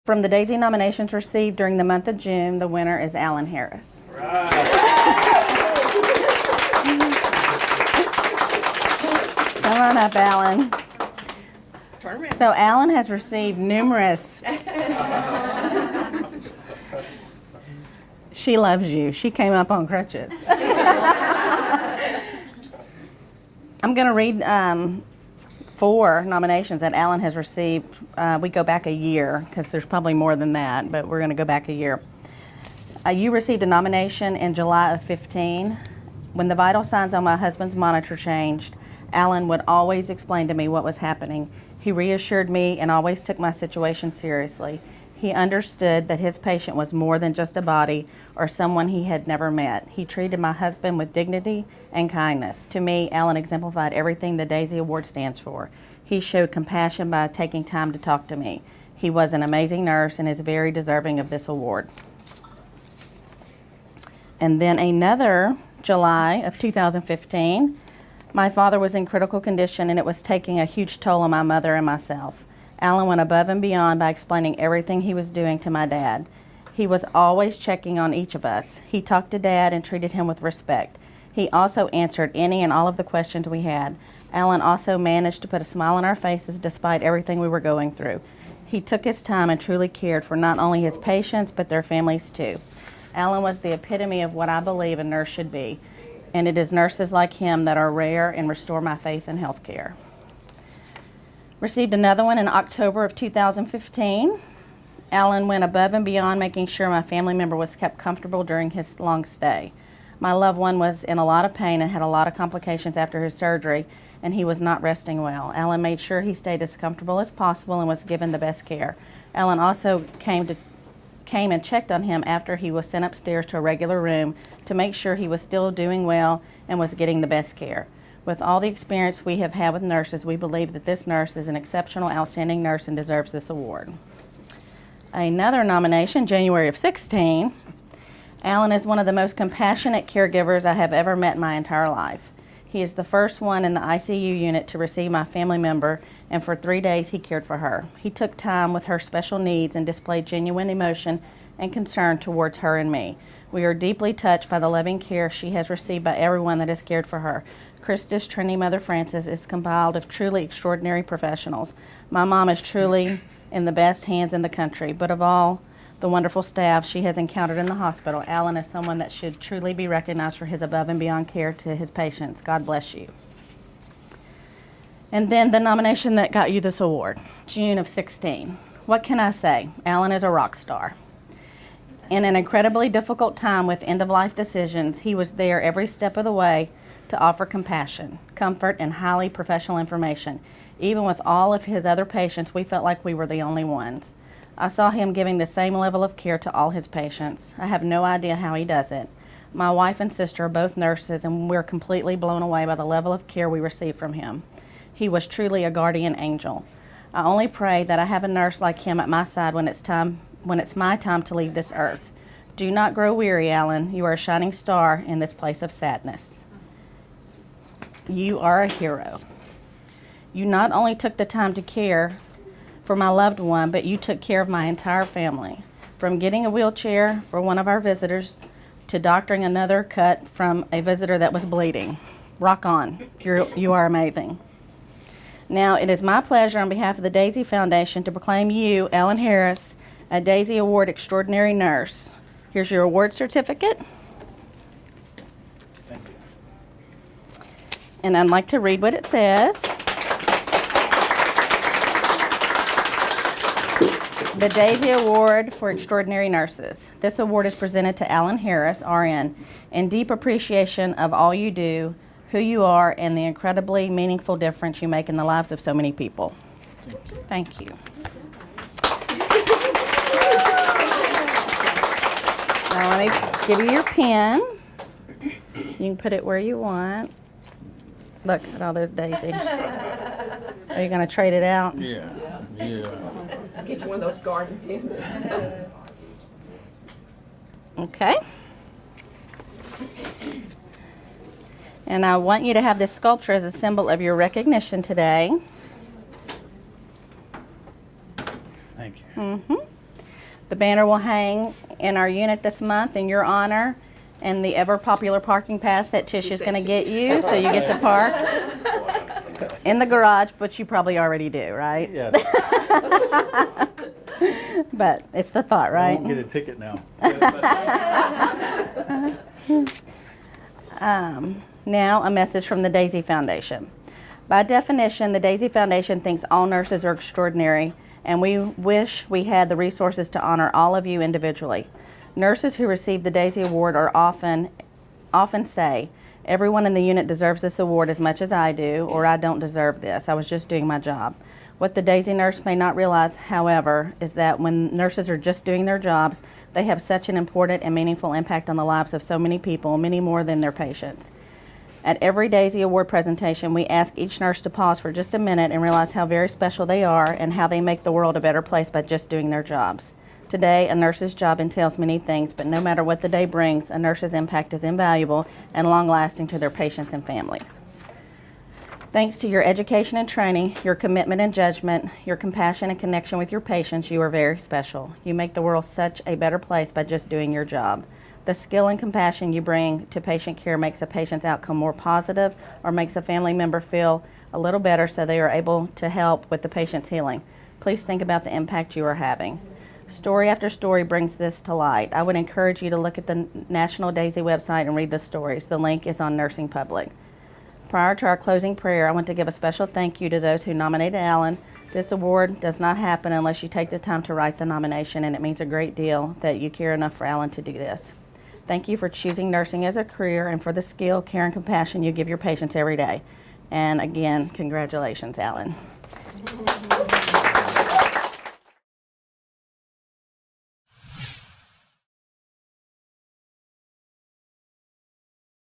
From the Daisy nominations received during the month of June, the winner is Alan Harris. Right. Come on up, Alan. Turn around. So Alan has received numerous. She loves you. She came up on crutches. I'm going to read 4 nominations that Alan has received. We go back a year because there's probably more than that, but we're going to go back a year. You received a nomination in July of 15. When the vital signs on my husband's monitor changed, Alan would always explain to me what was happening. He reassured me and always took my situation seriously. He understood that his patient was more than just a body or someone he had never met. He treated my husband with dignity and kindness. To me, Alan exemplified everything the Daisy Award stands for. He showed compassion by taking time to talk to me. He was an amazing nurse and is very deserving of this award. And then another July of 2015, my father was in critical condition and it was taking a huge toll on my mother and myself. Alan went above and beyond by explaining everything he was doing to my dad. He was always checking on each of us. He talked to Dad and treated him with respect. He also answered any and all of the questions we had. Alan also managed to put a smile on our faces despite everything we were going through. He took his time and truly cared for not only his patients, but their families too. Alan was the epitome of what I believe a nurse should be, and it is nurses like him that are rare and restore my faith in healthcare. Received another one in October of 2015. Alan went above and beyond making sure my family member was kept comfortable during his long stay. My loved one was in a lot of pain and had a lot of complications after his surgery, and he was not resting well. Alan made sure he stayed as comfortable as possible and was given the best care. Alan also came and checked on him after he was sent upstairs to a regular room to make sure he was still doing well and was getting the best care. With all the experience we have had with nurses, we believe that this nurse is an exceptional, outstanding nurse and deserves this award. Another nomination, January of 16. Alan is one of the most compassionate caregivers I have ever met in my entire life. He is the first one in the ICU unit to receive my family member, and for 3 days he cared for her. He took time with her special needs and displayed genuine emotion and concern towards her and me. We are deeply touched by the loving care she has received by everyone that has cared for her. CHRISTUS Trinity Mother Francis is compiled of truly extraordinary professionals. My mom is truly in the best hands in the country, but of all the wonderful staff she has encountered in the hospital, Alan is someone that should truly be recognized for his above and beyond care to his patients. God bless you. And then the nomination that got you this award, June of 16. What can I say? Alan is a rock star. In an incredibly difficult time with end-of-life decisions, he was there every step of the way to offer compassion, comfort, and highly professional information. Even with all of his other patients, we felt like we were the only ones. I saw him giving the same level of care to all his patients. I have no idea how he does it. My wife and sister are both nurses, and we're completely blown away by the level of care we receive from him. He was truly a guardian angel. I only pray that I have a nurse like him at my side when it's my time to leave this earth. Do not grow weary, Alan. You are a shining star in this place of sadness. You are a hero. You not only took the time to care for my loved one, but you took care of my entire family. From getting a wheelchair for one of our visitors to doctoring another cut from a visitor that was bleeding. Rock on. You are amazing. Now, it is my pleasure on behalf of the Daisy Foundation to proclaim you, Alan Harris, a Daisy Award Extraordinary Nurse. Here's your award certificate. Thank you. And I'd like to read what it says. The Daisy Award for Extraordinary Nurses. This award is presented to Alan Harris, RN, in deep appreciation of all you do, who you are, and the incredibly meaningful difference you make in the lives of so many people. Thank you. Now let me give you your pen. You can put it where you want. Look at all those daisies. Are you going to trade it out? Yeah. Get you one of those garden pins. Okay. And I want you to have this sculpture as a symbol of your recognition today. Thank you. Mm-hmm. The banner will hang in our unit this month in your honor, and the ever-popular parking pass that Tish is going to get you, so you get to park in the garage, but you probably already do, right? Yeah. But it's the thought, I right? won't get a ticket now. Now, a message from the Daisy Foundation. By definition, the Daisy Foundation thinks all nurses are extraordinary, and we wish we had the resources to honor all of you individually. Nurses who receive the Daisy Award are often say, everyone in the unit deserves this award as much as I do, or I don't deserve this. I was just doing my job. What the Daisy nurse may not realize, however, is that when nurses are just doing their jobs, they have such an important and meaningful impact on the lives of so many people, many more than their patients. At every Daisy Award presentation, we ask each nurse to pause for just a minute and realize how very special they are and how they make the world a better place by just doing their jobs. Today, a nurse's job entails many things, but no matter what the day brings, a nurse's impact is invaluable and long-lasting to their patients and families. Thanks to your education and training, your commitment and judgment, your compassion and connection with your patients, you are very special. You make the world such a better place by just doing your job. The skill and compassion you bring to patient care makes a patient's outcome more positive or makes a family member feel a little better so they are able to help with the patient's healing. Please think about the impact you are having. Story after story brings this to light. I would encourage you to look at the National Daisy website and read the stories. The link is on Nursing Public. Prior to our closing prayer, I want to give a special thank you to those who nominated Alan. This award does not happen unless you take the time to write the nomination, and it means a great deal that you care enough for Alan to do this. Thank you for choosing nursing as a career and for the skill, care, and compassion you give your patients every day. And again, congratulations, Alan.